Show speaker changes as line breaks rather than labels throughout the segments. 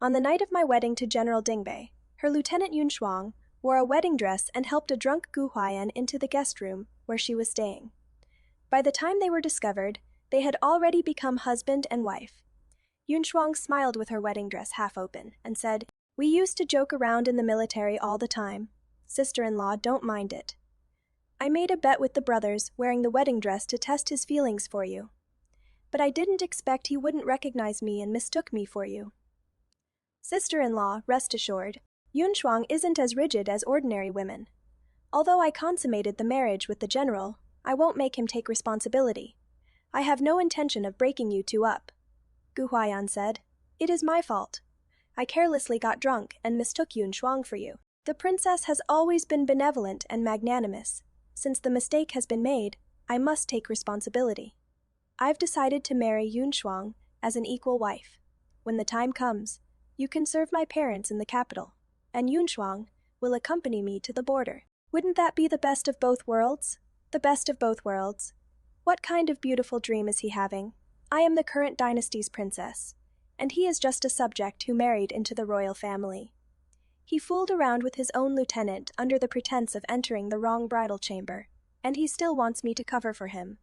On the night of my wedding to General Dingbei, her lieutenant Yun Shuang wore a wedding dress and helped a drunk Gu Huai'an into the guest room where she was staying. By the time they were discovered, they had already become husband and wife. Yun Shuang smiled with her wedding dress half open and said, "We used to joke around in the military all the time. Sister-in-law, don't mind it. I made a bet with the brothers wearing the wedding dress to test his feelings for you. But I didn't expect he wouldn't recognize me and mistook me for you." Sister-in-law, rest assured, Yun Shuang isn't as rigid as ordinary women. Although I consummated the marriage with the general, I won't make him take responsibility. I have no intention of breaking you two up. Gu Huai'an said, "It is my fault. I carelessly got drunk and mistook Yun Shuang for you. The princess has always been benevolent and magnanimous. Since the mistake has been made, I must take responsibility. I've decided to marry Yun Shuang as an equal wife. When the time comes, you can serve my parents in the capital, and Yun Shuang will accompany me to the border. Wouldn't that be the best of both worlds? The best of both worlds. What kind of beautiful dream is he having? I am the current dynasty's princess, and he is just a subject who married into the royal family. He fooled around with his own lieutenant under the pretense of entering the wrong bridal chamber, and he still wants me to cover for him.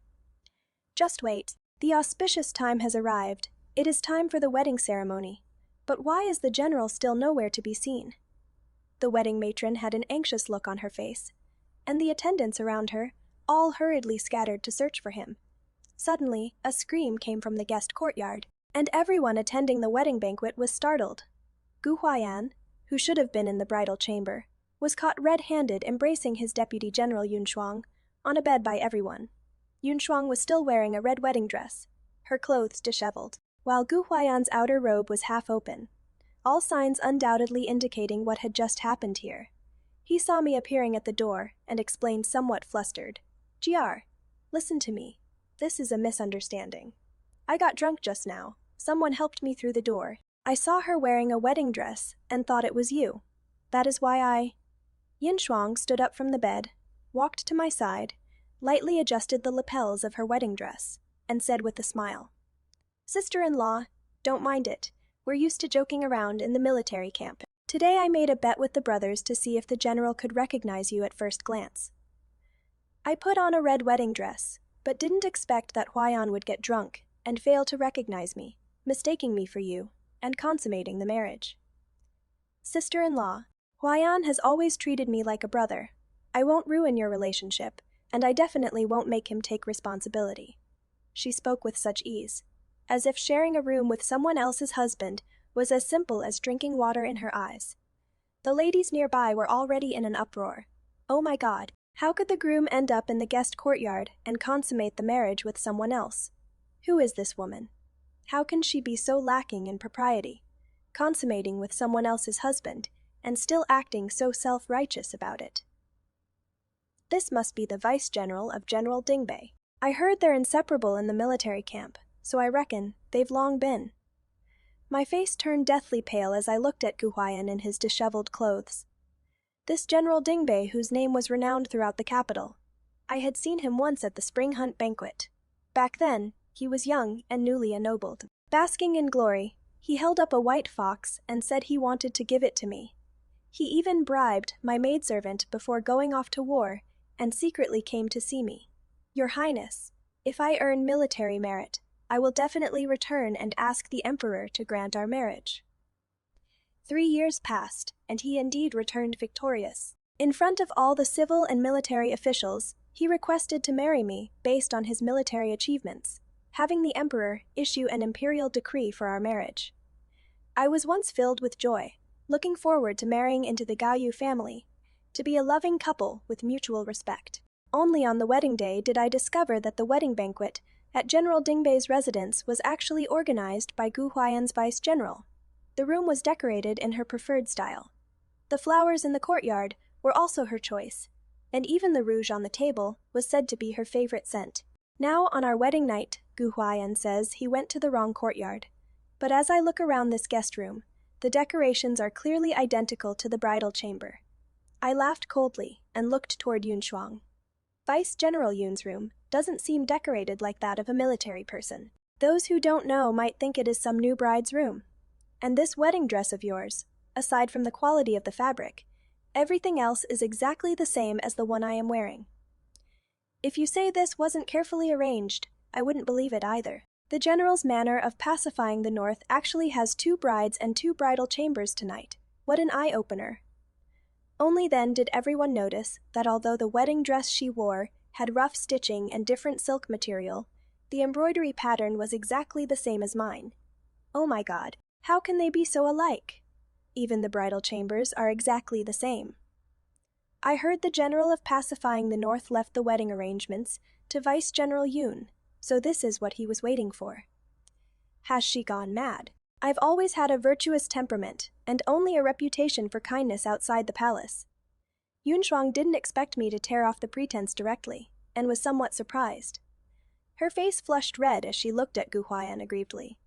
Just wait. The auspicious time has arrived. It is time for the wedding ceremony. But why is the general still nowhere to be seen?" The wedding matron had an anxious look on her face, and the attendants around her all hurriedly scattered to search for him. Suddenly, a scream came from the guest courtyard, and everyone attending the wedding banquet was startled. Gu Huai'an, who should have been in the bridal chamber, was caught red-handed embracing his deputy general Yun Shuang on a bed by everyone. Yun Shuang was still wearing a red wedding dress, her clothes disheveled, while Gu Huai'an's outer robe was half open, all signs undoubtedly indicating what had just happened here. He saw me appearing at the door and explained somewhat flustered, "GR, listen to me. This is a misunderstanding. I got drunk just now. Someone helped me through the door. I saw her wearing a wedding dress and thought it was you. That is why I—" Yun Shuang stood up from the bed, walked to my side, lightly adjusted the lapels of her wedding dress, and said with a smile, "Sister-in-law, don't mind it. We're used to joking around in the military camp. Today I made a bet with the brothers to see if the general could recognize you at first glance. I put on a red wedding dress, but didn't expect that Huai'an would get drunk and fail to recognize me, mistaking me for you, and consummating the marriage. Sister-in-law, Huai'an has always treated me like a brother. I won't ruin your relationship, and I definitely won't make him take responsibility." She spoke with such ease, as if sharing a room with someone else's husband was as simple as drinking water in her eyes. The ladies nearby were already in an uproar. Oh my God, how could the groom end up in the guest courtyard and consummate the marriage with someone else? Who is this woman? How can she be so lacking in propriety, consummating with someone else's husband, and still acting so self-righteous about it? This must be the vice-general of General Dingbei. I heard they're inseparable in the military camp, so I reckon they've long been. My face turned deathly pale as I looked at Gu Huai'an in his disheveled clothes. This General Dingbei, whose name was renowned throughout the capital. I had seen him once at the spring hunt banquet. Back then, he was young and newly ennobled. Basking in glory, he held up a white fox and said he wanted to give it to me. He even bribed my maidservant before going off to war and secretly came to see me. "Your Highness, if I earn military merit, I will definitely return and ask the Emperor to grant our marriage." 3 years passed, and he indeed returned victorious. In front of all the civil and military officials, he requested to marry me based on his military achievements, having the Emperor issue an imperial decree for our marriage. I was once filled with joy, looking forward to marrying into the Gaoyu family, to be a loving couple with mutual respect. Only on the wedding day did I discover that the wedding banquet at General Dingbei's residence was actually organized by Gu Huai'an's vice-general. The room was decorated in her preferred style. The flowers in the courtyard were also her choice, and even the rouge on the table was said to be her favorite scent. Now, on our wedding night, Gu Huai'an says he went to the wrong courtyard. But as I look around this guest room, the decorations are clearly identical to the bridal chamber. I laughed coldly and looked toward Yun Shuang. Vice General Yun's room doesn't seem decorated like that of a military person. Those who don't know might think it is some new bride's room. And this wedding dress of yours, aside from the quality of the fabric, everything else is exactly the same as the one I am wearing. If you say this wasn't carefully arranged, I wouldn't believe it either. The general's manner of pacifying the North actually has 2 brides and 2 bridal chambers tonight. What an eye-opener. Only then did everyone notice that although the wedding dress she wore had rough stitching and different silk material, the embroidery pattern was exactly the same as mine. Oh my God, how can they be so alike? Even the bridal chambers are exactly the same. I heard the General of Pacifying the North left the wedding arrangements to Vice General Yoon, so this is what he was waiting for. Has she gone mad? I've always had a virtuous temperament, and only a reputation for kindness outside the palace. Yoon Shuang didn't expect me to tear off the pretense directly, and was somewhat surprised. Her face flushed red as she looked at Huai'an aggrievedly.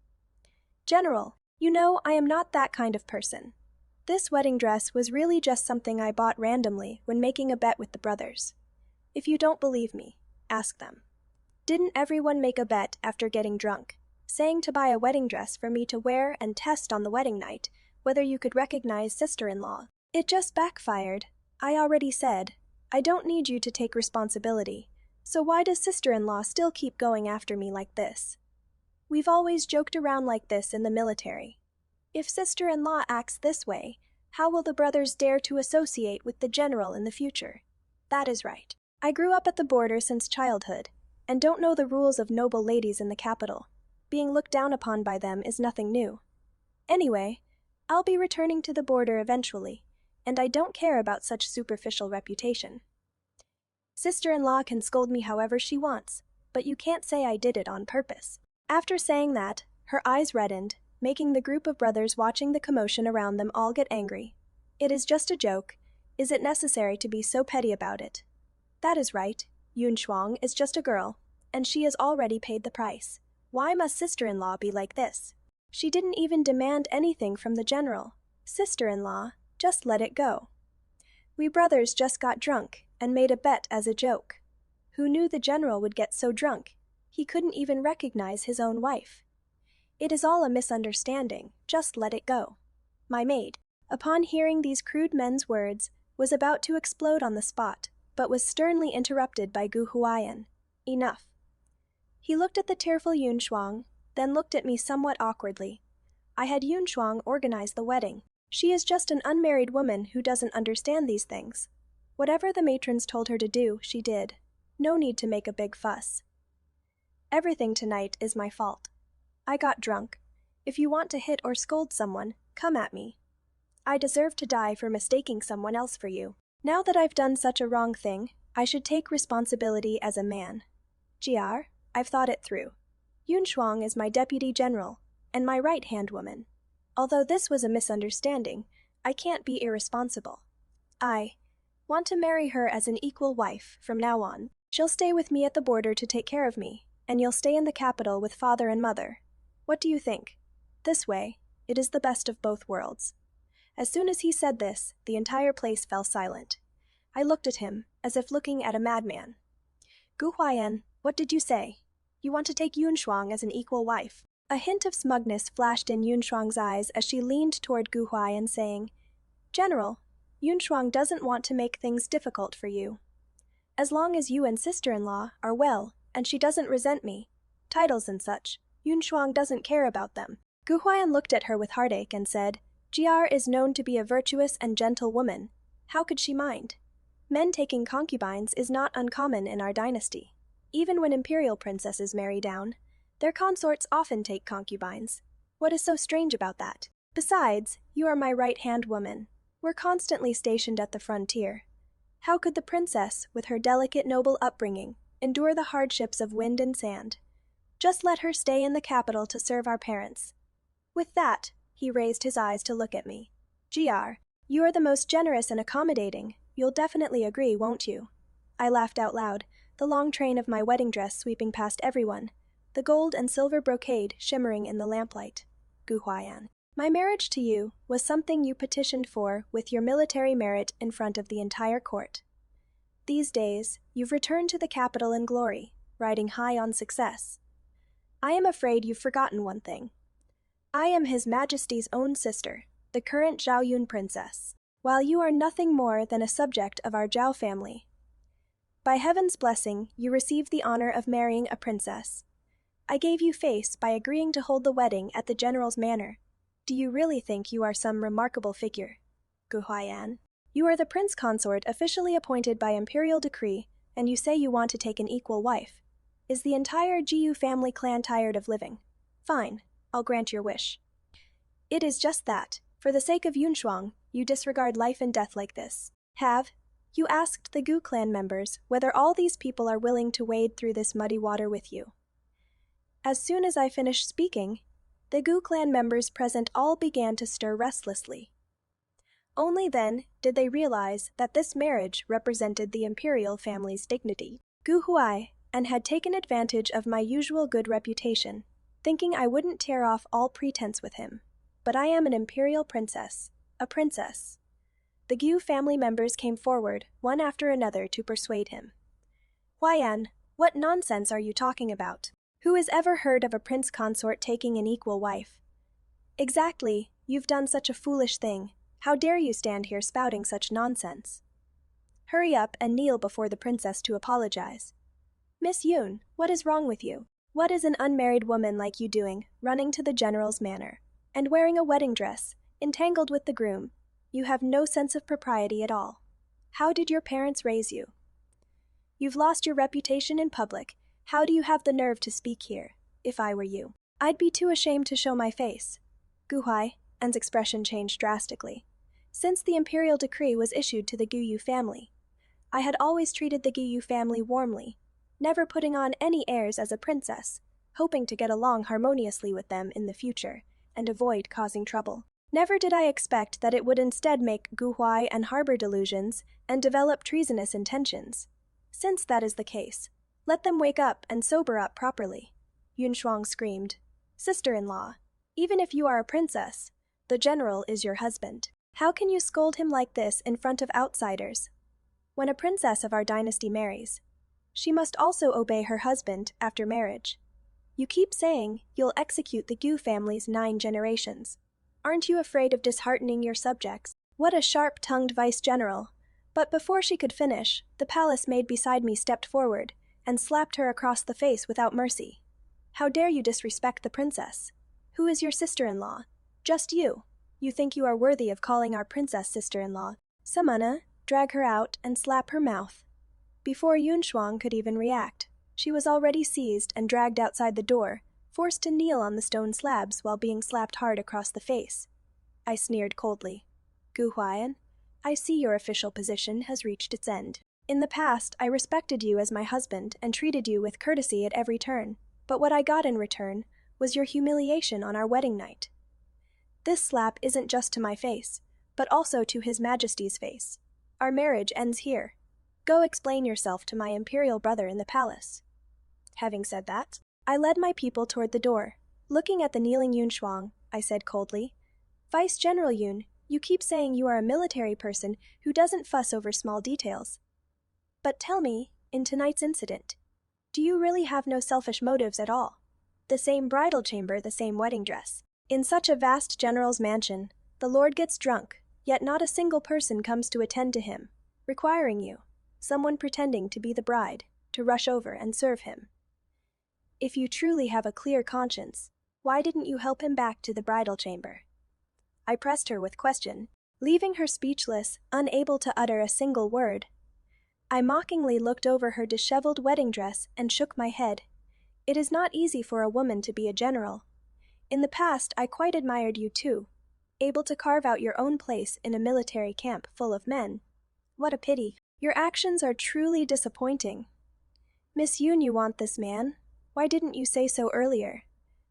General, you know I am not that kind of person. This wedding dress was really just something I bought randomly when making a bet with the brothers. If you don't believe me, ask them. Didn't everyone make a bet after getting drunk, saying to buy a wedding dress for me to wear and test on the wedding night whether you could recognize sister-in-law? It just backfired. I already said, I don't need you to take responsibility, so why does sister-in-law still keep going after me like this? We've always joked around like this in the military. If sister-in-law acts this way, how will the brothers dare to associate with the general in the future? That is right. I grew up at the border since childhood, and don't know the rules of noble ladies in the capital. Being looked down upon by them is nothing new. Anyway, I'll be returning to the border eventually, and I don't care about such superficial reputation. Sister-in-law can scold me however she wants, but you can't say I did it on purpose. After saying that, her eyes reddened, making the group of brothers watching the commotion around them all get angry. It is just a joke. Is it necessary to be so petty about it? That is right. Yoon Shuang is just a girl, and she has already paid the price. Why must sister-in-law be like this? She didn't even demand anything from the general. Sister-in-law, just let it go. We brothers just got drunk and made a bet as a joke. Who knew the general would get so drunk he couldn't even recognize his own wife? It is all a misunderstanding, just let it go. My maid, upon hearing these crude men's words, was about to explode on the spot, but was sternly interrupted by Gu Huai'an. Enough. He looked at the tearful Yoon Shuang, then looked at me somewhat awkwardly. I had Yoon Shuang organize the wedding. She is just an unmarried woman who doesn't understand these things. Whatever the matrons told her to do, she did. No need to make a big fuss. Everything tonight is my fault. I got drunk. If you want to hit or scold someone, come at me. I deserve to die for mistaking someone else for you. Now that I've done such a wrong thing, I should take responsibility as a man. GR, I've thought it through. Yoon Shuang is my deputy general, and my right-hand woman. Although this was a misunderstanding, I can't be irresponsible. I want to marry her as an equal wife from now on. She'll stay with me at the border to take care of me, and you'll stay in the capital with father and mother. What do you think? This way, it is the best of both worlds. As soon as he said this, the entire place fell silent. I looked at him, as if looking at a madman. Gu Huai'an, what did you say? You want to take Yoon Shuang as an equal wife? A hint of smugness flashed in Yoon Shuang's eyes as she leaned toward Gu Huai'an, saying, General, Yoon Shuang doesn't want to make things difficult for you. As long as you and sister-in-law are well, and she doesn't resent me, titles and such, Yoon Shuang doesn't care about them. Gu Huai'an looked at her with heartache and said, GR is known to be a virtuous and gentle woman. How could she mind? Men taking concubines is not uncommon in our dynasty. Even when imperial princesses marry down, their consorts often take concubines. What is so strange about that? Besides, you are my right-hand woman. We're constantly stationed at the frontier. How could the princess, with her delicate noble upbringing, endure the hardships of wind and sand? Just let her stay in the capital to serve our parents. With that, he raised his eyes to look at me. GR, you are the most generous and accommodating. You'll definitely agree, won't you? I laughed out loud, the long train of my wedding dress sweeping past everyone, the gold and silver brocade shimmering in the lamplight. Gu Huai'an, my marriage to you was something you petitioned for with your military merit in front of the entire court. These days, you've returned to the capital in glory, riding high on success. I am afraid you've forgotten one thing. I am His Majesty's own sister, the current Zhaoyun princess, while you are nothing more than a subject of our Zhao family. By heaven's blessing, you received the honor of marrying a princess. I gave you face by agreeing to hold the wedding at the general's manor. Do you really think you are some remarkable figure? Huai'an. You are the prince consort officially appointed by imperial decree, and you say you want to take an equal wife. Is the entire Jiu family clan tired of living? Fine, I'll grant your wish. It is just that, for the sake of Yunshuang, you disregard life and death like this. Have you asked the Gu clan members whether all these people are willing to wade through this muddy water with you? As soon as I finished speaking, the Gu clan members present all began to stir restlessly. Only then did they realize that this marriage represented the imperial family's dignity. Gu Huai'an had taken advantage of my usual good reputation, thinking I wouldn't tear off all pretense with him. But I am an imperial princess, a princess. The Gu family members came forward, one after another, to persuade him. Huai'an, what nonsense are you talking about? Who has ever heard of a prince consort taking an equal wife? Exactly, you've done such a foolish thing. How dare you stand here spouting such nonsense? Hurry up and kneel before the princess to apologize. Miss Yun, what is wrong with you? What is an unmarried woman like you doing, running to the general's manor, and wearing a wedding dress, entangled with the groom? You have no sense of propriety at all. How did your parents raise you? You've lost your reputation in public. How do you have the nerve to speak here? If I were you, I'd be too ashamed to show my face. Gu Huai'an's expression changed drastically. Since the imperial decree was issued to the Guyu family, I had always treated the Guyu family warmly, never putting on any airs as a princess, hoping to get along harmoniously with them in the future and avoid causing trouble. Never did I expect that it would instead make Gu Huai'an harbor delusions and develop treasonous intentions. Since that is the case, let them wake up and sober up properly. Yunshuang screamed. Sister-in-law, even if you are a princess, the general is your husband. How can you scold him like this in front of outsiders? When a princess of our dynasty marries, she must also obey her husband after marriage. You keep saying you'll execute the Gu family's 9 generations. Aren't you afraid of disheartening your subjects? What a sharp-tongued vice-general. But before she could finish, the palace maid beside me stepped forward and slapped her across the face without mercy. How dare you disrespect the princess? Who is your sister-in-law? Just you. You think you are worthy of calling our princess sister-in-law. Samana, drag her out and slap her mouth. Before Yunshuang could even react, she was already seized and dragged outside the door, forced to kneel on the stone slabs while being slapped hard across the face. I sneered coldly. Gu Huai'an, I see your official position has reached its end. In the past, I respected you as my husband and treated you with courtesy at every turn, but what I got in return was your humiliation on our wedding night. This slap isn't just to my face, but also to His Majesty's face. Our marriage ends here. Go explain yourself to my imperial brother in the palace. Having said that, I led my people toward the door. Looking at the kneeling Yunshuang, I said coldly, Vice General Yun, you keep saying you are a military person who doesn't fuss over small details. But tell me, in tonight's incident, do you really have no selfish motives at all? The same bridal chamber, the same wedding dress. In such a vast general's mansion, the lord gets drunk, yet not a single person comes to attend to him, requiring you, someone pretending to be the bride, to rush over and serve him. If you truly have a clear conscience, why didn't you help him back to the bridal chamber? I pressed her with question, leaving her speechless, unable to utter a single word. I mockingly looked over her disheveled wedding dress and shook my head. It is not easy for a woman to be a general. In the past, I quite admired you too, able to carve out your own place in a military camp full of men. What a pity. Your actions are truly disappointing. Miss Yun, you want this man? Why didn't you say so earlier?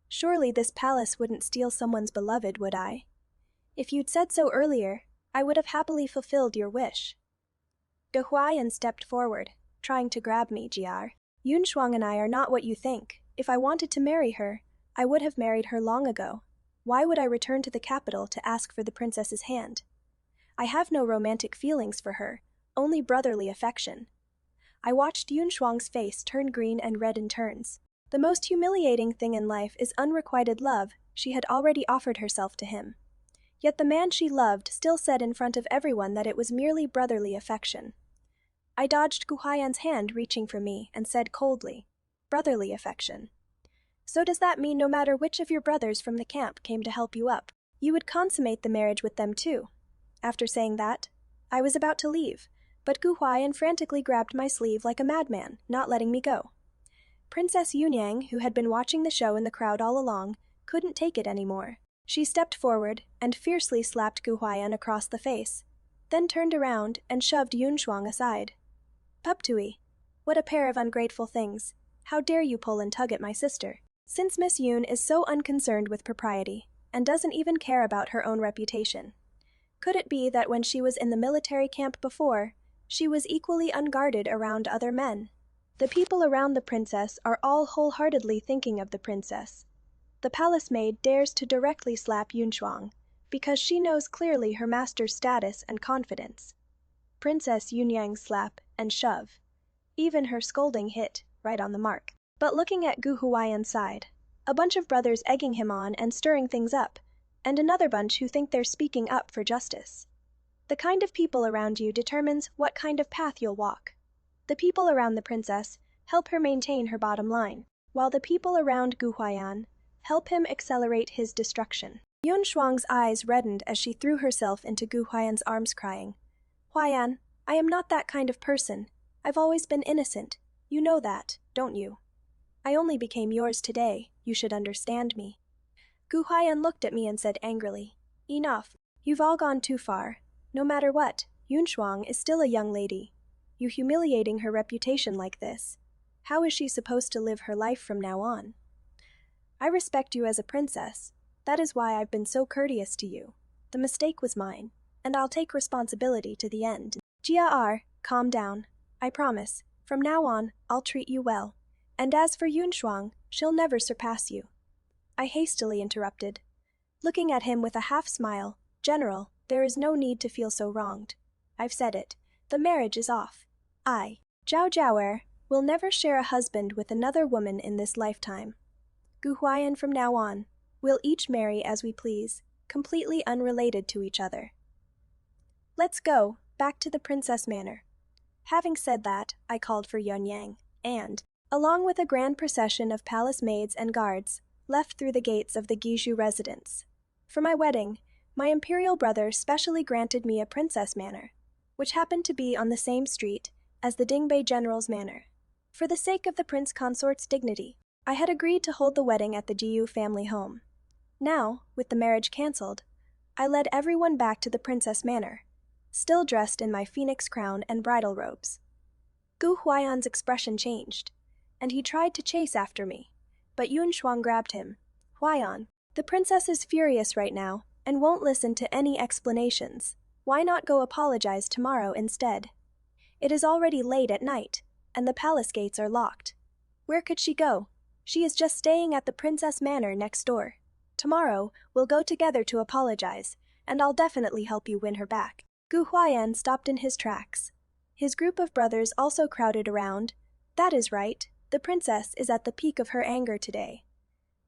Surely this palace wouldn't steal someone's beloved, would I? If you'd said so earlier, I would have happily fulfilled your wish. Gu Huai'an stepped forward, trying to grab me, Jiar. Yunshuang and I are not what you think. If I wanted to marry her, I would have married her long ago. Why would I return to the capital to ask for the princess's hand? I have no romantic feelings for her, only brotherly affection. I watched Yunshuang's face turn green and red in turns. The most humiliating thing in life is unrequited love, she had already offered herself to him. Yet the man she loved still said in front of everyone that it was merely brotherly affection. I dodged Huai'an's hand reaching for me and said coldly, "Brotherly affection. So does that mean no matter which of your brothers from the camp came to help you up, you would consummate the marriage with them too?" After saying that, I was about to leave, but Huai'an frantically grabbed my sleeve like a madman, not letting me go. Princess Yunyang, who had been watching the show in the crowd all along, couldn't take it anymore. She stepped forward and fiercely slapped Huai'an across the face, then turned around and shoved Yunshuang aside. "Puptui, what a pair of ungrateful things. How dare you pull and tug at my sister?" Since Miss Yun is so unconcerned with propriety, and doesn't even care about her own reputation, could it be that when she was in the military camp before, she was equally unguarded around other men? The people around the princess are all wholeheartedly thinking of the princess. The palace maid dares to directly slap Yunshuang, because she knows clearly her master's status and confidence. Princess Yunyang's slap and shove, even her scolding, hit right on the mark. But looking at Gu Huai'an's side, a bunch of brothers egging him on and stirring things up, and another bunch who think they're speaking up for justice. The kind of people around you determines what kind of path you'll walk. The people around the princess help her maintain her bottom line, while the people around Gu Huai'an help him accelerate his destruction. Yun Shuang's eyes reddened as she threw herself into Gu Huai'an's arms crying, "Huai'an, I am not that kind of person. I've always been innocent. You know that, don't you? I only became yours today. You should understand me." Gu Huai'an looked at me and said angrily, "Enough. You've all gone too far. No matter what, Yun Shuang is still a young lady. You humiliating her reputation like this. How is she supposed to live her life from now on? I respect you as a princess. That is why I've been so courteous to you. The mistake was mine, and I'll take responsibility to the end. Jia, calm down. I promise, from now on, I'll treat you well. And as for Yun Shuang, she'll never surpass you." I hastily interrupted, looking at him with a half-smile, "General, there is no need to feel so wronged. I've said it. The marriage is off. I, Zhao Jiaoer, will never share a husband with another woman in this lifetime. Gu Huai'an from now on, we'll each marry as we please, completely unrelated to each other. Let's go, back to the princess manor." Having said that, I called for Yunyang, and, along with a grand procession of palace maids and guards, left through the gates of the Guizhou residence. For my wedding, my imperial brother specially granted me a princess manor, which happened to be on the same street as the Dingbei general's manor. For the sake of the prince consort's dignity, I had agreed to hold the wedding at the Jiu family home. Now, with the marriage cancelled, I led everyone back to the princess manor, still dressed in my phoenix crown and bridal robes. Gu Huai'an's expression changed, and he tried to chase after me, but Yun Shuang grabbed him. "Huai'an, the princess is furious right now and won't listen to any explanations. Why not go apologize tomorrow instead? It is already late at night, and the palace gates are locked. Where could she go? She is just staying at the princess manor next door. Tomorrow, we'll go together to apologize, and I'll definitely help you win her back." Gu Huai'an stopped in his tracks. His group of brothers also crowded around. "That is right. The princess is at the peak of her anger today.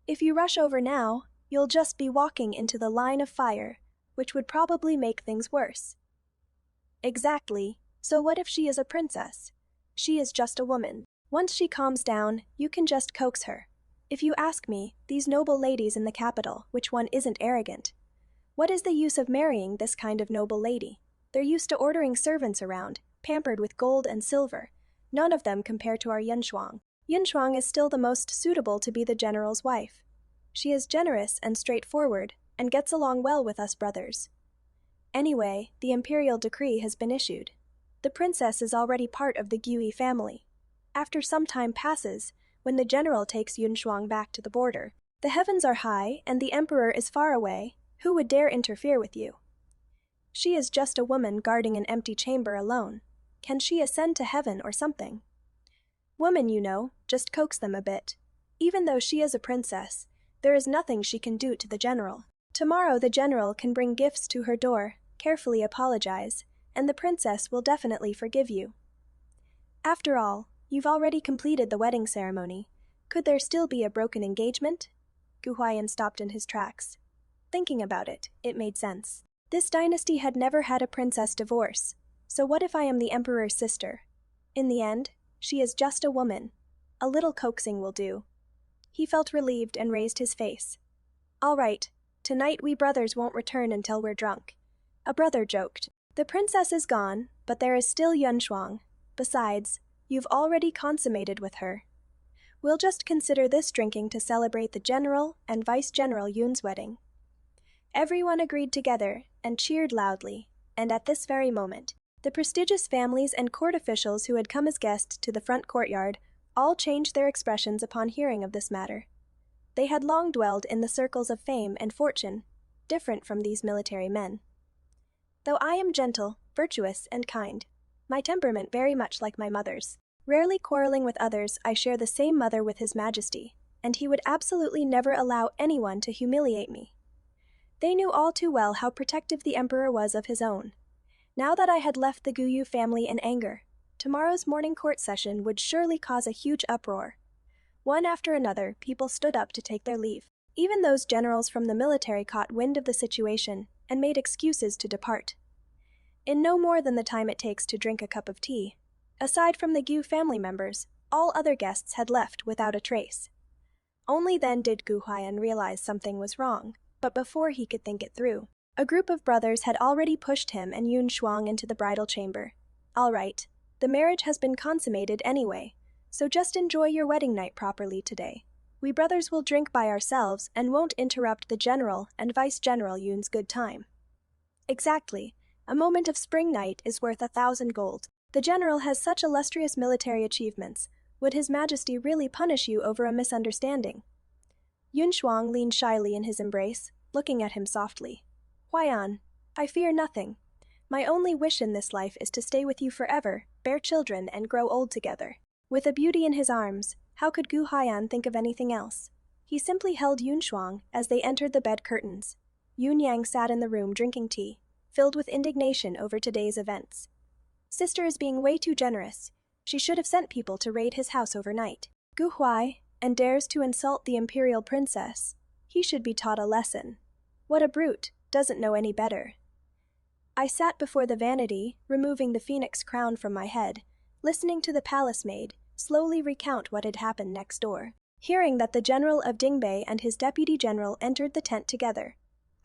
If you rush over now, you'll just be walking into the line of fire, which would probably make things worse." "Exactly. So what if she is a princess? She is just a woman. Once she calms down, you can just coax her. If you ask me, these noble ladies in the capital, which one isn't arrogant? What is the use of marrying this kind of noble lady? They're used to ordering servants around, pampered with gold and silver. None of them compare to our Yun Shuang. Yun Shuang is still the most suitable to be the general's wife. She is generous and straightforward, and gets along well with us brothers. Anyway, the imperial decree has been issued. The princess is already part of the Gui family. After some time passes, when the general takes Yun Shuang back to the border, the heavens are high and the emperor is far away. Who would dare interfere with you? She is just a woman guarding an empty chamber alone. Can she ascend to heaven or something? Woman, you know, just coax them a bit. Even though she is a princess, there is nothing she can do to the general. Tomorrow the general can bring gifts to her door, carefully apologize, and the princess will definitely forgive you. After all, you've already completed the wedding ceremony. Could there still be a broken engagement?" Huai'an stopped in his tracks. Thinking about it, it made sense. This dynasty had never had a princess divorce, so what if I am the emperor's sister? In the end, she is just a woman. A little coaxing will do. He felt relieved and raised his face. All right, tonight we brothers won't return until we're drunk. A brother joked. The princess is gone, but there is still Yunshuang. Besides, you've already consummated with her. We'll just consider this drinking to celebrate the General and Vice General Yun's wedding. Everyone agreed together and cheered loudly, and at this very moment, the prestigious families and court officials who had come as guests to the front courtyard all changed their expressions upon hearing of this matter. They had long dwelled in the circles of fame and fortune, different from these military men. Though I am gentle, virtuous, and kind, my temperament very much like my mother's. Rarely quarreling with others, I share the same mother with His Majesty, and he would absolutely never allow anyone to humiliate me. They knew all too well how protective the emperor was of his own. Now that I had left the Guyu family in anger, tomorrow's morning court session would surely cause a huge uproar. One after another, people stood up to take their leave. Even those generals from the military caught wind of the situation and made excuses to depart. In no more than the time it takes to drink a cup of tea, aside from the Gu family members, all other guests had left without a trace. Only then did Gu Huai'an realize something was wrong, but before he could think it through, a group of brothers had already pushed him and Yun Shuang into the bridal chamber. All right, the marriage has been consummated anyway, so just enjoy your wedding night properly today. We brothers will drink by ourselves and won't interrupt the General and Vice General Yun's good time. Exactly. A moment of spring night is worth 1,000 gold. The General has such illustrious military achievements. Would His Majesty really punish you over a misunderstanding? Yun Shuang leaned shyly in his embrace, looking at him softly. Huai'an, I fear nothing. My only wish in this life is to stay with you forever, bear children, and grow old together. With a beauty in his arms, how could Gu Huai'an think of anything else? He simply held Yun Shuang as they entered the bed curtains. Yun Yang sat in the room drinking tea, filled with indignation over today's events. Sister is being way too generous. She should have sent people to raid his house overnight. Gu Huai, and dares to insult the imperial princess. He should be taught a lesson. What a brute, doesn't know any better. I sat before the vanity, removing the phoenix crown from my head, listening to the palace maid slowly recount what had happened next door. Hearing that the General of Dingbei and his deputy general entered the tent together,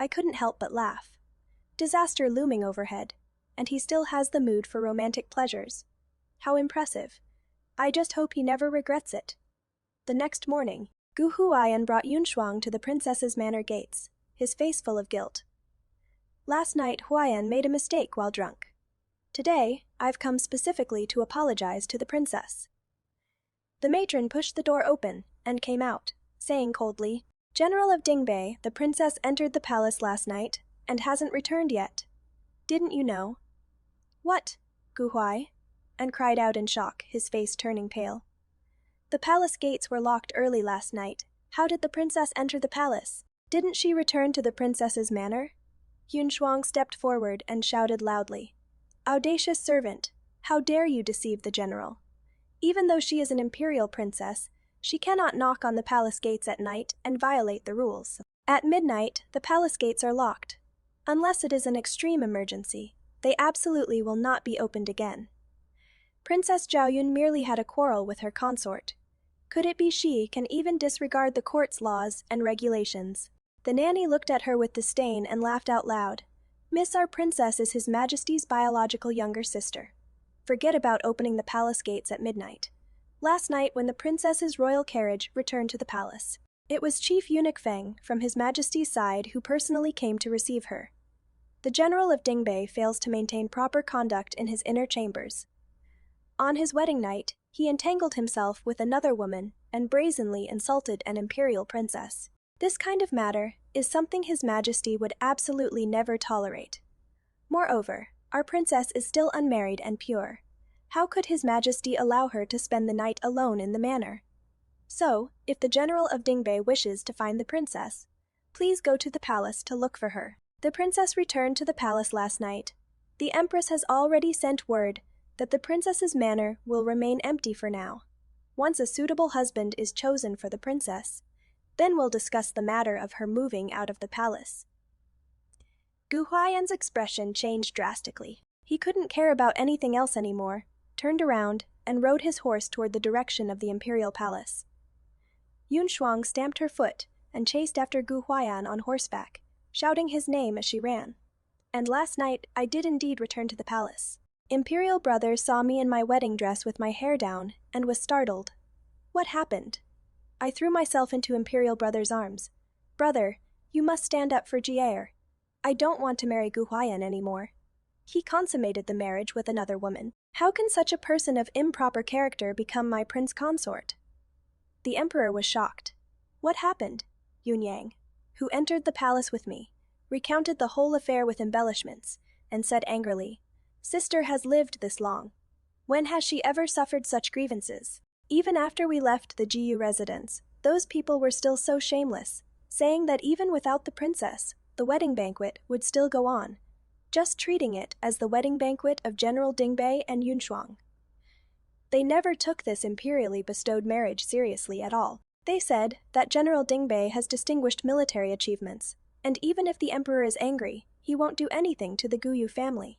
I couldn't help but laugh. Disaster looming overhead, and he still has the mood for romantic pleasures. How impressive. I just hope he never regrets it. The next morning, Gu Huai'an brought Yun Shuang to the princess's manor gates, his face full of guilt. Last night, Huai'an made a mistake while drunk. Today, I've come specifically to apologize to the princess. The matron pushed the door open and came out, saying coldly, General of Dingbei, the princess entered the palace last night and hasn't returned yet. Didn't you know? What? Gu Huai'an cried out in shock, his face turning pale. The palace gates were locked early last night. How did the princess enter the palace? Didn't she return to the princess's manor? Yun Shuang stepped forward and shouted loudly. Audacious servant, how dare you deceive the general? Even though she is an imperial princess, she cannot knock on the palace gates at night and violate the rules. At midnight, the palace gates are locked. Unless it is an extreme emergency, they absolutely will not be opened again. Princess Zhaoyun merely had a quarrel with her consort. Could it be she can even disregard the court's laws and regulations? The nanny looked at her with disdain and laughed out loud. Miss, our princess is His Majesty's biological younger sister. Forget about opening the palace gates at midnight. Last night, when the princess's royal carriage returned to the palace, it was Chief Eunuch Feng from His Majesty's side who personally came to receive her. The General of Dingbei fails to maintain proper conduct in his inner chambers. On his wedding night, he entangled himself with another woman and brazenly insulted an imperial princess. This kind of matter is something His Majesty would absolutely never tolerate. Moreover, our princess is still unmarried and pure. How could His Majesty allow her to spend the night alone in the manor? So, if the General of Dingbei wishes to find the princess, please go to the palace to look for her. The princess returned to the palace last night. The Empress has already sent word that the princess's manor will remain empty for now. Once a suitable husband is chosen for the princess, Then we'll discuss the matter of her moving out of the palace." Gu Huai'an's expression changed drastically. He couldn't care about anything else anymore, turned around, and rode his horse toward the direction of the imperial palace. Yun Shuang stamped her foot and chased after Gu Huai'an on horseback, shouting his name as she ran. "And last night I did indeed return to the palace. Imperial brother saw me in my wedding dress with my hair down and was startled. What happened? I threw myself into Imperial brother's arms. 'Brother, you must stand up for Jiaer. I don't want to marry Gu Huai'an anymore.' He consummated the marriage with another woman. How can such a person of improper character become my prince consort?" The emperor was shocked. "What happened?" Yun Yang, who entered the palace with me, recounted the whole affair with embellishments, and said angrily, "Sister has lived this long. When has she ever suffered such grievances? Even after we left the Jiyu residence, those people were still so shameless, saying that even without the princess, the wedding banquet would still go on, just treating it as the wedding banquet of General Dingbei and Yun Shuang. They never took this imperially bestowed marriage seriously at all. They said that General Dingbei has distinguished military achievements, and even if the emperor is angry, he won't do anything to the Guyu family."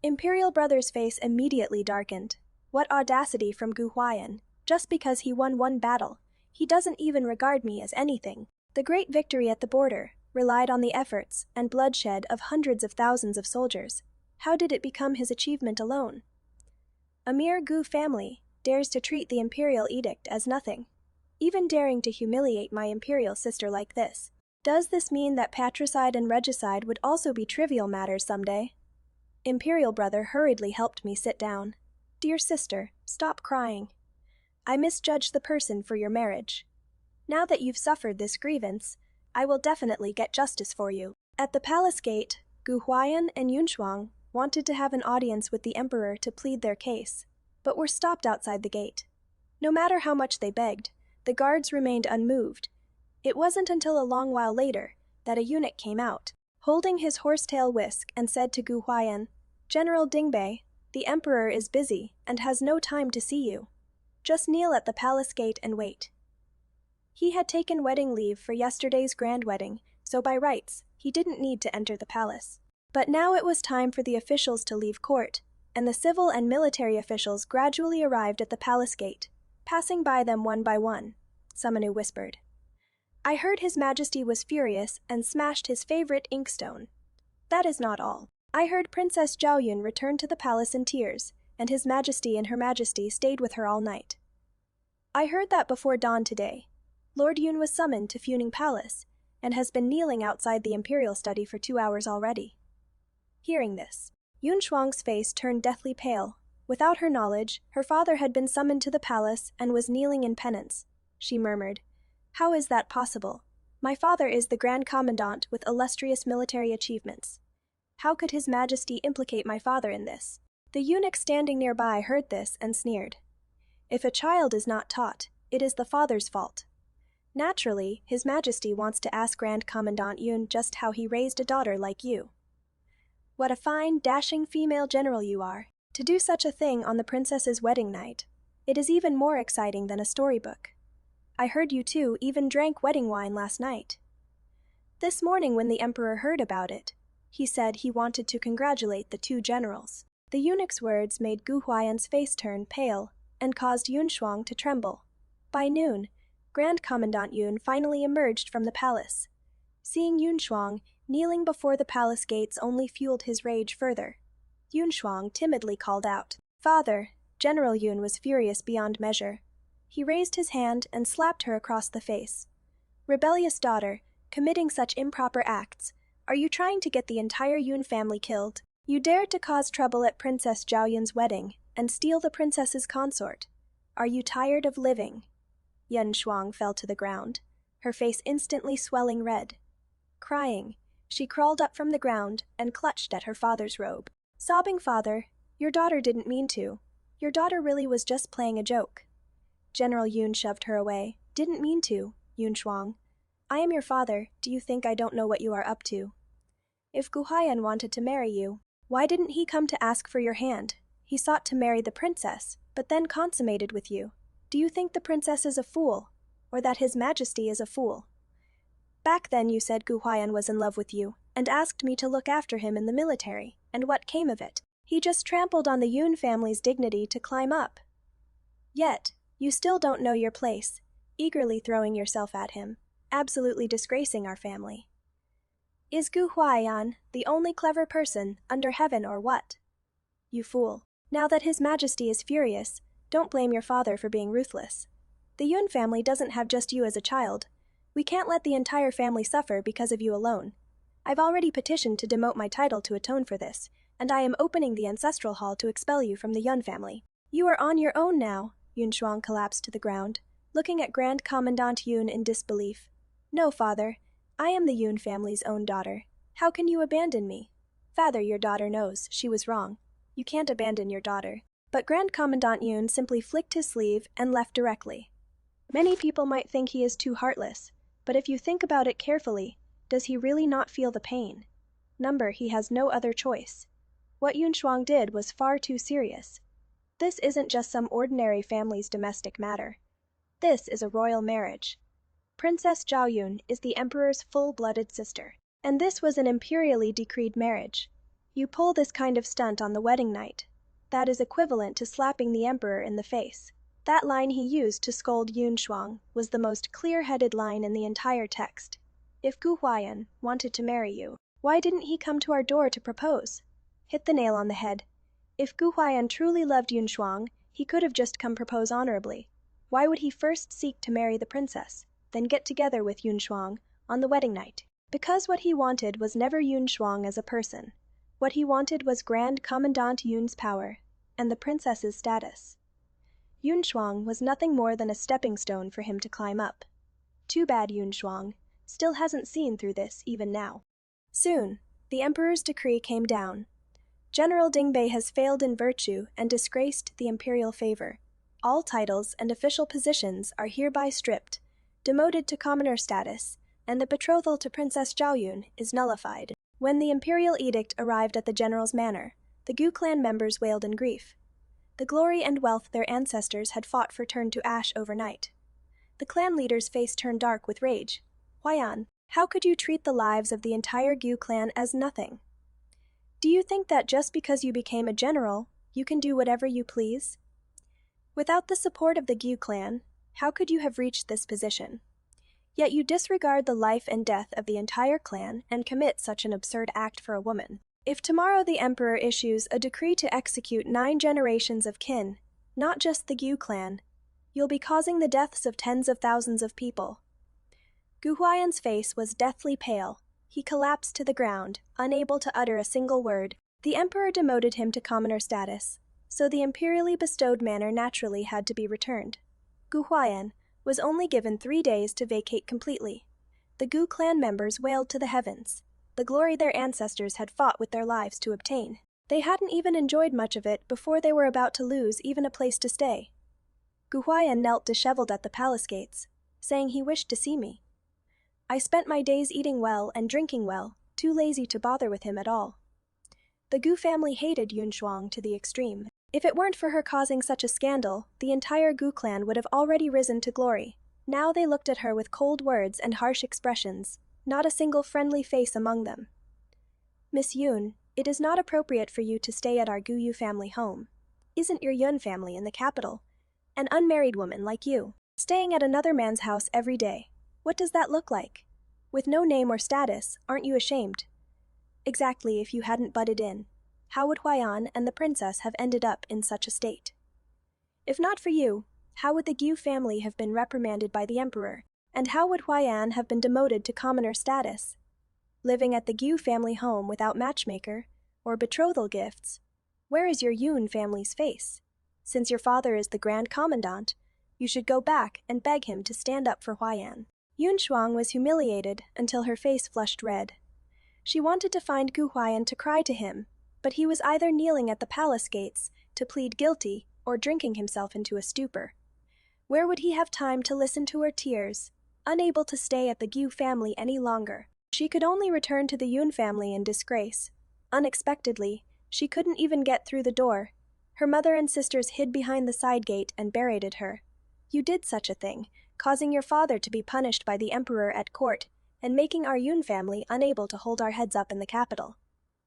Imperial brother's face immediately darkened. What audacity from Gu Huai'an! Just because he won one battle, he doesn't even regard me as anything. The great victory at the border relied on the efforts and bloodshed of hundreds of thousands of soldiers. How did it become his achievement alone? A mere Gu family dares to treat the imperial edict as nothing, even daring to humiliate my imperial sister like this. Does this mean that patricide and regicide would also be trivial matters someday? Imperial brother hurriedly helped me sit down. "Dear sister, stop crying. I misjudged the person for your marriage. Now that you've suffered this grievance, I will definitely get justice for you." At the palace gate, Gu Huai'an and Yun Shuang wanted to have an audience with the emperor to plead their case, but were stopped outside the gate. No matter how much they begged, the guards remained unmoved. It wasn't until a long while later that a eunuch came out, holding his horsetail whisk, and said to Gu Huai'an, "General Dingbei, the emperor is busy and has no time to see you. Just kneel at the palace gate and wait." He had taken wedding leave for yesterday's grand wedding, so by rights, he didn't need to enter the palace. But now it was time for the officials to leave court, and the civil and military officials gradually arrived at the palace gate, passing by them one by one. Summoну whispered. "I heard His Majesty was furious and smashed his favorite inkstone. That is not all. I heard Princess Zhaoyun returned to the palace in tears, and His Majesty and Her Majesty stayed with her all night. I heard that before dawn today, Lord Yun was summoned to Funing Palace, and has been kneeling outside the imperial study for 2 hours already." Hearing this, Yun Shuang's face turned deathly pale. Without her knowledge, her father had been summoned to the palace and was kneeling in penance. She murmured, "How is that possible? My father is the Grand Commandant with illustrious military achievements. How could His Majesty implicate my father in this?" The eunuch standing nearby heard this and sneered. "If a child is not taught, it is the father's fault. Naturally, His Majesty wants to ask Grand Commandant Yun just how he raised a daughter like you. What a fine, dashing female general you are. To do such a thing on the princess's wedding night. It is even more exciting than a storybook. I heard you two even drank wedding wine last night." This morning when the emperor heard about it, he said he wanted to congratulate the two generals. The eunuch's words made Gu Huai'an's face turn pale and caused Yun Shuang to tremble. By noon, Grand Commandant Yun finally emerged from the palace. Seeing Yun Shuang kneeling before the palace gates only fueled his rage further. Yun Shuang timidly called out, "Father!" General Yun was furious beyond measure. He raised his hand and slapped her across the face. "Rebellious daughter, committing such improper acts, are you trying to get the entire Yun family killed? You dared to cause trouble at Princess Zhaoyun's wedding and steal the princess's consort. Are you tired of living?" Yun Shuang fell to the ground, her face instantly swelling red. Crying, she crawled up from the ground and clutched at her father's robe. Sobbing, "Father, your daughter didn't mean to. Your daughter really was just playing a joke." General Yun shoved her away. "Didn't mean to, Yun Shuang. I am your father. Do you think I don't know what you are up to? If Gu Huai'an wanted to marry you, why didn't he come to ask for your hand? He sought to marry the princess, but then consummated with you. Do you think the princess is a fool? or that His Majesty is a fool. Back then you said Huai'an was in love with you, and asked me to look after him in the military, and what came of it? He just trampled on the Yun family's dignity to climb up. Yet, you still don't know your place, eagerly throwing yourself at him, absolutely disgracing our family. Is Huai'an the only clever person under heaven or what? You fool. Now that His Majesty is furious, don't blame your father for being ruthless. The Yun family doesn't have just you as a child. We can't let the entire family suffer because of you alone. I've already petitioned to demote my title to atone for this, and I am opening the ancestral hall to expel you from the Yun family. You are on your own now, Yun Shuang collapsed to the ground, looking at Grand Commandant Yun in disbelief. No, father. I am the Yun family's own daughter. How can you abandon me? Father, your daughter knows she was wrong. You can't abandon your daughter. But Grand Commandant Yun simply flicked his sleeve and left directly. Many people might think he is too heartless, but if you think about it carefully, does he really not feel the pain? He has no other choice. What Yun Shuang did was far too serious. This isn't just some ordinary family's domestic matter. This is a royal marriage. Princess Zhao Yun is the emperor's full-blooded sister, and this was an imperially decreed marriage. You pull this kind of stunt on the wedding night. That is equivalent to slapping the emperor in the face. That line he used to scold Yun Shuang was the most clear-headed line in the entire text. If Huai'an wanted to marry you, why didn't he come to our door to propose? Hit the nail on the head. If Huai'an truly loved Yun Shuang, he could have just come propose honorably. Why would he first seek to marry the princess, then get together with Yun Shuang on the wedding night? Because what he wanted was never Yun Shuang as a person. What he wanted was Grand Commandant Yun's power, and the princess's status. Yun Shuang was nothing more than a stepping stone for him to climb up. Too bad Yun Shuang still hasn't seen through this even now. Soon, the emperor's decree came down. General Dingbei has failed in virtue and disgraced the imperial favor. All titles and official positions are hereby stripped, demoted to commoner status, and the betrothal to Princess Zhao Yun is nullified. When the imperial edict arrived at the general's manor, the Gu clan members wailed in grief. The glory and wealth their ancestors had fought for turned to ash overnight. The clan leader's face turned dark with rage. Huai'an, how could you treat the lives of the entire Gu clan as nothing? Do you think that just because you became a general, you can do whatever you please? Without the support of the Gu clan, how could you have reached this position? Yet you disregard the life and death of the entire clan and commit such an absurd act for a woman. If tomorrow the emperor issues a decree to execute 9 generations of kin, not just the Gu clan, you'll be causing the deaths of tens of thousands of people. Huai'an's face was deathly pale. He collapsed to the ground, unable to utter a single word. The emperor demoted him to commoner status, so the imperially bestowed manor naturally had to be returned. Huai'an was only given 3 days to vacate completely. The Gu clan members wailed to the heavens, the glory their ancestors had fought with their lives to obtain. They hadn't even enjoyed much of it before they were about to lose even a place to stay. Huai'an knelt disheveled at the palace gates, saying he wished to see me. I spent my days eating well and drinking well, too lazy to bother with him at all. The Gu family hated Yun Shuang to the extreme. If it weren't for her causing such a scandal, the entire Gu clan would have already risen to glory. Now they looked at her with cold words and harsh expressions, not a single friendly face among them. Miss Yun, it is not appropriate for you to stay at our Gu family home. Isn't your Yun family in the capital? An unmarried woman like you, staying at another man's house every day. What does that look like? With no name or status, aren't you ashamed? Exactly, if you hadn't butted in, how would Huai'an and the princess have ended up in such a state? If not for you, how would the Gu family have been reprimanded by the emperor, and how would Huai'an have been demoted to commoner status? Living at the Gu family home without matchmaker or betrothal gifts, where is your Yun family's face? Since your father is the Grand Commandant, you should go back and beg him to stand up for Huai'an. Yun Shuang was humiliated until her face flushed red. She wanted to find Huai'an to cry to him, but he was either kneeling at the palace gates to plead guilty or drinking himself into a stupor. Where would he have time to listen to her tears? Unable to stay at the Gu family any longer, she could only return to the Yun family in disgrace. Unexpectedly, she couldn't even get through the door. Her mother and sisters hid behind the side gate and berated her. You did such a thing. causing your father to be punished by the emperor at court, and making our Yun family unable to hold our heads up in the capital.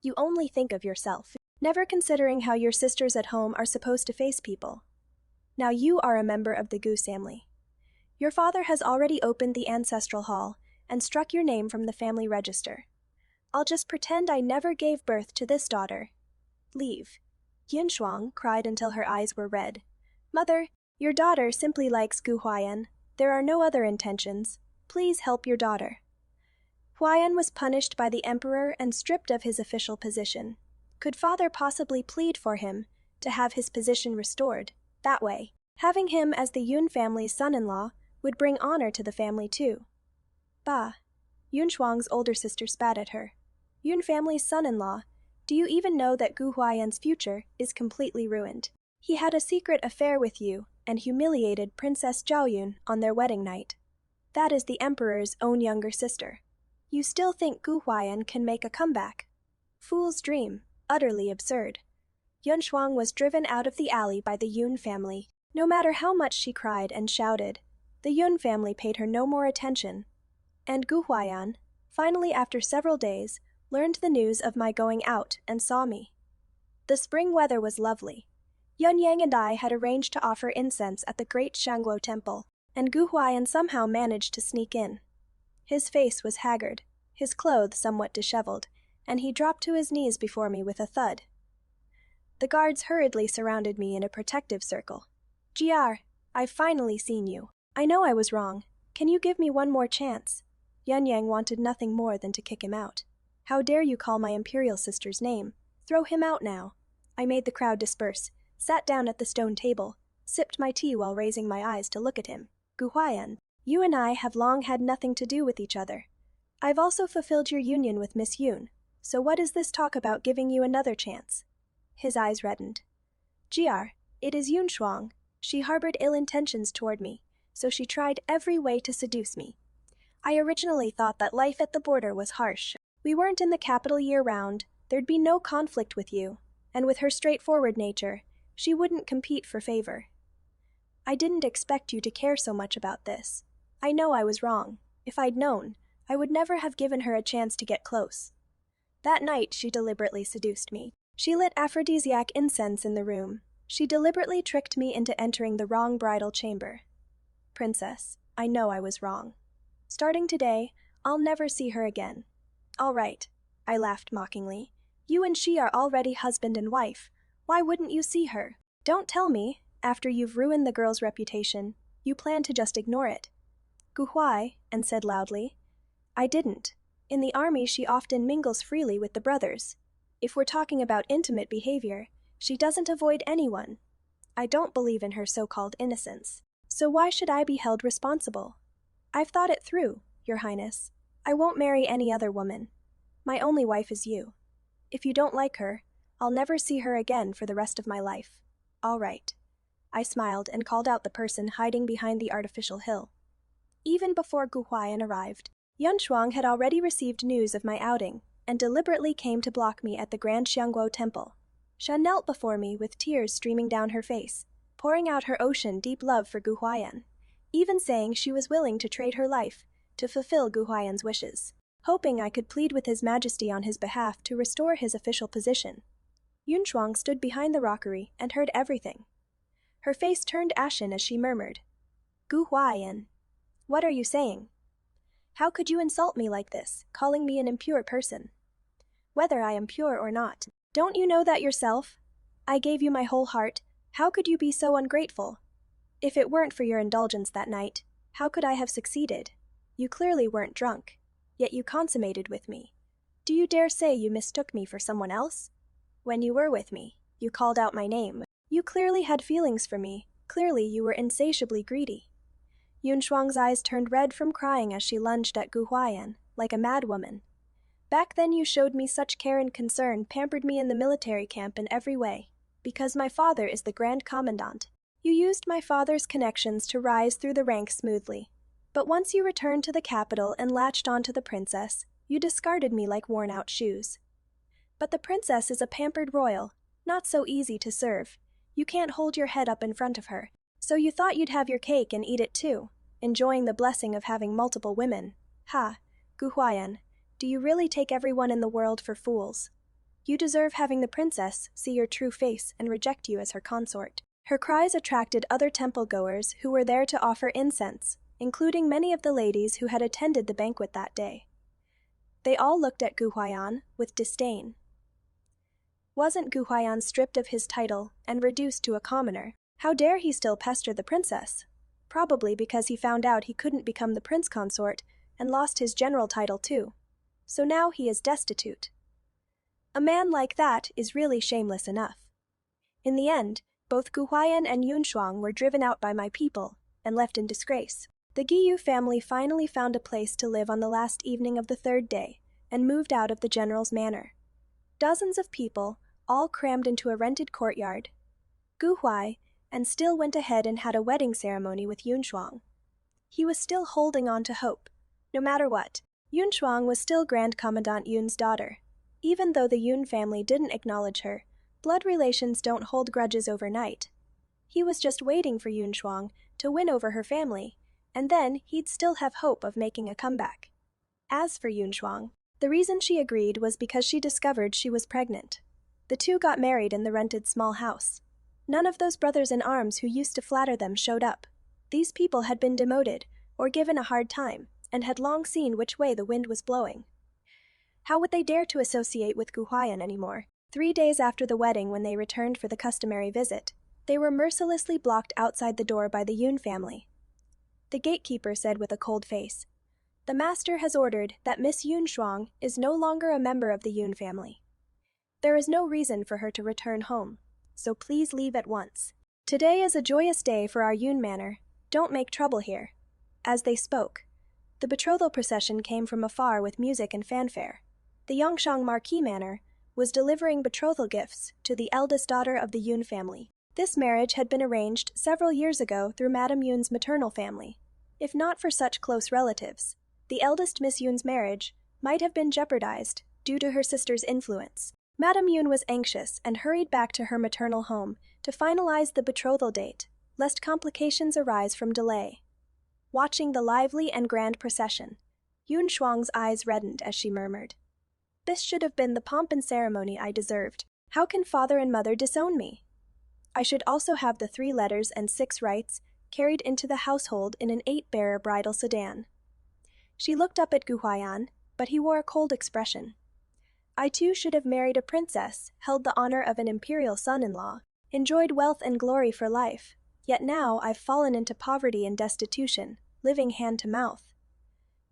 You only think of yourself, never considering how your sisters at home are supposed to face people. Now you are a member of the Goose family. Your father has already opened the ancestral hall and struck your name from the family register. I'll just pretend I never gave birth to this daughter. Leave. Yunshuang cried until her eyes were red. Mother, your daughter simply likes Gu Huai'an. There are no other intentions. Please help your daughter. Huai'an was punished by the emperor and stripped of his official position. Could father possibly plead for him to have his position restored? That way, having him as the Yun family's son-in-law would bring honor to the family too. Bah. Yunshuang's older sister spat at her. Yun family's son-in-law? Do you even know that Gu Huai'an's future is completely ruined? He had a secret affair with you and humiliated Princess Zhaoyun on their wedding night. That is the emperor's own younger sister. You still think Gu Huai'an can make a comeback? Fool's dream, utterly absurd. Yunshuang was driven out of the alley by the Yun family. No matter how much she cried and shouted, the Yun family paid her no more attention. And Gu Huai'an, finally after several days, learned the news of my going out and saw me. The spring weather was lovely. Yun Yang and I had arranged to offer incense at the great Shangguo temple, and Gu Huai'an somehow managed to sneak in. His face was haggard, his clothes somewhat disheveled, and he dropped to his knees before me with a thud. The guards hurriedly surrounded me in a protective circle. "GR, I've finally seen you. I know I was wrong. Can you give me one more chance?" Yun Yang wanted nothing more than to kick him out. "How dare you call my imperial sister's name? Throw him out now." I made the crowd disperse, sat down at the stone table, sipped my tea while raising my eyes to look at him. "Gu Huai'an, you and I have long had nothing to do with each other. I've also fulfilled your union with Miss Yun, so what is this talk about giving you another chance?" His eyes reddened. "GR, it is Yunshuang. She harbored ill intentions toward me, so she tried every way to seduce me. I originally thought that life at the border was harsh. We weren't in the capital year-round, there'd be no conflict with you, and with her straightforward nature, she wouldn't compete for favor. I didn't expect you to care so much about this. I know I was wrong. If I'd known, I would never have given her a chance to get close. That night, she deliberately seduced me. She lit aphrodisiac incense in the room. She deliberately tricked me into entering the wrong bridal chamber. Princess, I know I was wrong. Starting today, I'll never see her again." "All right," I laughed mockingly. "You and she are already husband and wife. Why wouldn't you see her? Don't tell me, after you've ruined the girl's reputation, you plan to just ignore it." Gu Huai'an said loudly. "I didn't. In the army she often mingles freely with the brothers. If we're talking about intimate behavior, she doesn't avoid anyone. I don't believe in her so-called innocence. So why should I be held responsible? I've thought it through, Your Highness. I won't marry any other woman. My only wife is you. If you don't like her, I'll never see her again for the rest of my life." "All right." I smiled and called out the person hiding behind the artificial hill. Even before Gu Huai'an arrived, Yunshuang had already received news of my outing and deliberately came to block me at the Grand Xiangguo Temple. Sha knelt before me with tears streaming down her face, pouring out her ocean-deep love for Gu Huai'an, even saying she was willing to trade her life to fulfill Gu Huai'an's wishes, hoping I could plead with His Majesty on his behalf to restore his official position. Yunshuang stood behind the rockery and heard everything. Her face turned ashen as she murmured, "Gu Huai'an, what are you saying? How could you insult me like this, calling me an impure person? Whether I am pure or not, don't you know that yourself? I gave you my whole heart. How could you be so ungrateful? If it weren't for your indulgence that night, how could I have succeeded? You clearly weren't drunk, yet you consummated with me. Do you dare say you mistook me for someone else? When you were with me, you called out my name. You clearly had feelings for me. Clearly you were insatiably greedy." Yunshuang's eyes turned red from crying as she lunged at Gu Huai'an, like a mad woman. "Back then you showed me such care and concern, pampered me in the military camp in every way. Because my father is the Grand Commandant. You used my father's connections to rise through the ranks smoothly. But once you returned to the capital and latched onto the princess, you discarded me like worn-out shoes. But the princess is a pampered royal, not so easy to serve. You can't hold your head up in front of her, so you thought you'd have your cake and eat it too. enjoying the blessing of having multiple women. Ha, Gu Huai'an, do you really take everyone in the world for fools? You deserve having the princess see your true face and reject you as her consort. Her cries attracted other temple-goers who were there to offer incense, including many of the ladies who had attended the banquet that day. They all looked at Gu Huai'an with disdain. Wasn't Gu Huai'an stripped of his title and reduced to a commoner? How dare he still pester the princess? Probably because he found out he couldn't become the prince consort and lost his general title too. So now he is destitute. A man like that is really shameless enough. In the end, both Gu Huai'an and Yun Shuang were driven out by my people and left in disgrace. The Giyu family finally found a place to live on the last evening of the third day and moved out of the general's manor. Dozens of people, all crammed into a rented courtyard. Gu Huai and still went ahead and had a wedding ceremony with Yun Shuang. He was still holding on to hope. No matter what, Yun Shuang was still Grand Commandant Yun's daughter. Even though the Yun family didn't acknowledge her, blood relations don't hold grudges overnight. He was just waiting for Yun Shuang to win over her family, and then he'd still have hope of making a comeback. As for Yun Shuang, the reason she agreed was because she discovered she was pregnant. The two got married in the rented small house. None of those brothers-in-arms who used to flatter them showed up. These people had been demoted or given a hard time and had long seen which way the wind was blowing. How would they dare to associate with Gu Huai'an anymore? 3 days after the wedding, when they returned for the customary visit, they were mercilessly blocked outside the door by the Yun family. The gatekeeper said with a cold face, "The master has ordered that Miss Yun Shuang is no longer a member of the Yun family. There is no reason for her to return home, so please leave at once. Today is a joyous day for our Yun manor. Don't make trouble here." As they spoke, the betrothal procession came from afar with music and fanfare. The Yongshang Marquis Manor was delivering betrothal gifts to the eldest daughter of the Yun family. This marriage had been arranged several years ago through Madame Yun's maternal family. If not for such close relatives, the eldest Miss Yun's marriage might have been jeopardized due to her sister's influence. Madame Yun was anxious and hurried back to her maternal home to finalize the betrothal date, lest complications arise from delay. Watching the lively and grand procession, Yun Shuang's eyes reddened as she murmured, "This should have been the pomp and ceremony I deserved. How can father and mother disown me? I should also have the 3 letters and 6 rights carried into the household in an 8-bearer bridal sedan." She looked up at Gu Huai'an, but he wore a cold expression. "I too should have married a princess, held the honor of an imperial son-in-law, enjoyed wealth and glory for life, yet now I've fallen into poverty and destitution, living hand to mouth.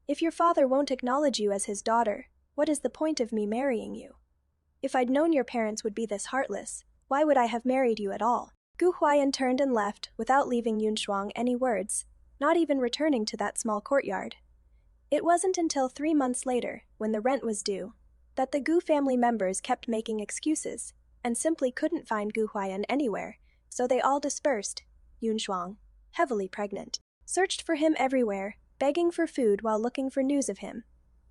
If your father won't acknowledge you as his daughter, what is the point of me marrying you? If I'd known your parents would be this heartless, why would I have married you at all?" Gu Huai'an turned and left without leaving Yun Shuang any words, not even returning to that small courtyard. It wasn't until 3 months later, when the rent was due, that the Gu family members kept making excuses and simply couldn't find Gu Huai'an anywhere, so they all dispersed. Yun Shuang, heavily pregnant, searched for him everywhere, begging for food while looking for news of him.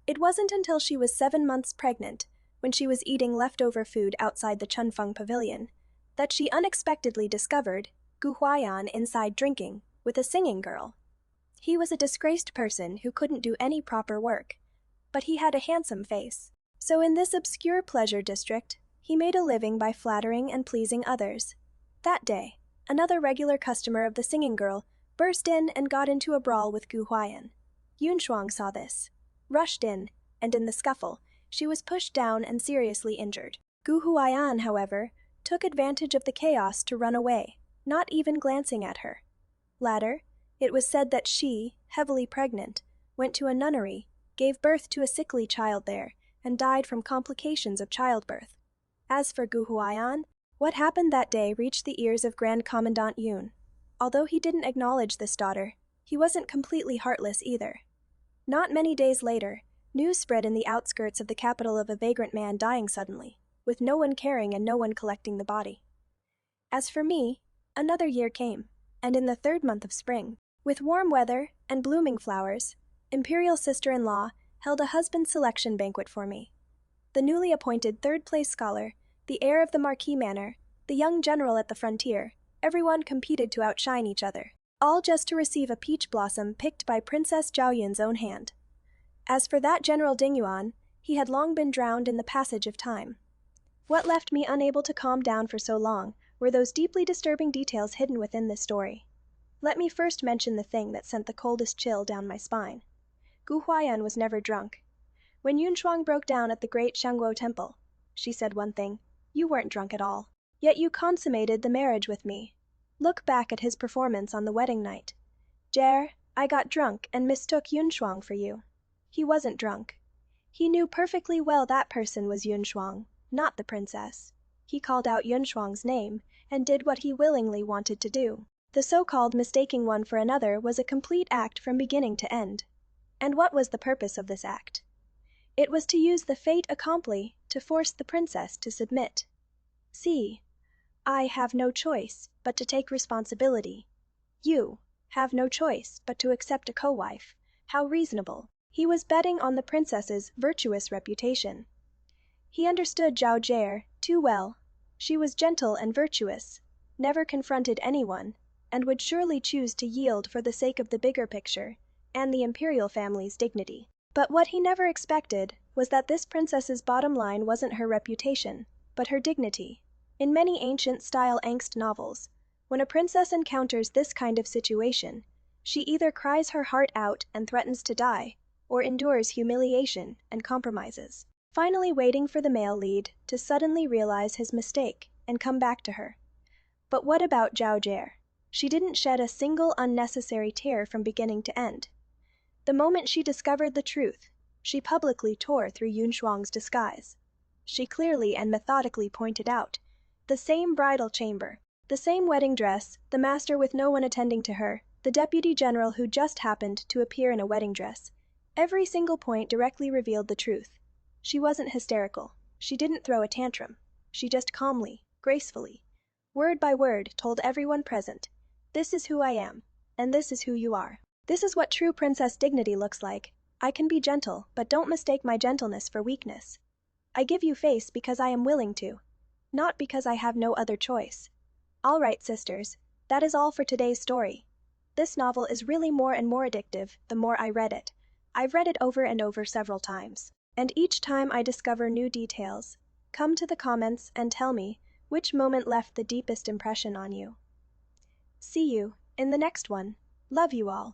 It wasn't until she was 7 months pregnant, when she was eating leftover food outside the Chunfeng pavilion, that she unexpectedly discovered Gu Huai'an inside drinking with a singing girl. He was a disgraced person who couldn't do any proper work, but he had a handsome face. So in this obscure pleasure district, he made a living by flattering and pleasing others. That day, another regular customer of the singing girl burst in and got into a brawl with Gu Huai'an. Yun Shuang saw this, rushed in, and in the scuffle, she was pushed down and seriously injured. Gu Huai'an, however, took advantage of the chaos to run away, not even glancing at her. Later, it was said that she, heavily pregnant, went to a nunnery, gave birth to a sickly child there, and died from complications of childbirth. As for Gu Huai'an, what happened that day reached the ears of Grand Commandant Yun. Although he didn't acknowledge this daughter, he wasn't completely heartless either. Not many days later, news spread in the outskirts of the capital of a vagrant man dying suddenly, with no one caring and no one collecting the body. As for me, another year came, and in the 3rd month of spring, with warm weather and blooming flowers, imperial sister-in-law held a husband selection banquet for me. The newly appointed 3rd-place scholar, the heir of the Marquis Manor, the young general at the frontier, everyone competed to outshine each other. all just to receive a peach blossom picked by Princess Zhaoyun's own hand. As for that General Dingyuan, he had long been drowned in the passage of time. What left me unable to calm down for so long were those deeply disturbing details hidden within this story. Let me first mention the thing that sent the coldest chill down my spine. Gu Huai'an was never drunk. When Yunshuang broke down at the great Shangguo temple, she said one thing: "You weren't drunk at all. Yet you consummated the marriage with me." Look back at his performance on the wedding night. "Jer, I got drunk and mistook Yunshuang for you." He wasn't drunk. He knew perfectly well that person was Yunshuang, not the princess. He called out Yunshuang's name and did what he willingly wanted to do. The so-called mistaking one for another was a complete act from beginning to end. And what was the purpose of this act? It was to use the fait accompli to force the princess to submit. See, I have no choice but to take responsibility. You have no choice but to accept a co-wife. How reasonable. He was betting on the princess's virtuous reputation. He understood Zhao Jie too well. She was gentle and virtuous, never confronted anyone, and would surely choose to yield for the sake of the bigger picture and the imperial family's dignity. But what he never expected was that this princess's bottom line wasn't her reputation, but her dignity. In many ancient-style angst novels, when a princess encounters this kind of situation, she either cries her heart out and threatens to die, or endures humiliation and compromises, finally waiting for the male lead to suddenly realize his mistake and come back to her. But what about Zhao Jie? She didn't shed a single unnecessary tear from beginning to end. The moment she discovered the truth, she publicly tore through Yunshuang's disguise. She clearly and methodically pointed out the same bridal chamber, the same wedding dress, the master with no one attending to her, the deputy general who just happened to appear in a wedding dress. Every single point directly revealed the truth. She wasn't hysterical. She didn't throw a tantrum. She just calmly, gracefully, word by word, told everyone present, "This is who I am, and this is who you are. This is what true princess dignity looks like. I can be gentle, but don't mistake my gentleness for weakness. I give you face because I am willing to, not because I have no other choice." All right, sisters, that is all for today's story. This novel is really more and more addictive the more I read it. I've read it over and over several times, and each time I discover new details. Come to the comments and tell me which moment left the deepest impression on you. See you in the next one. Love you all.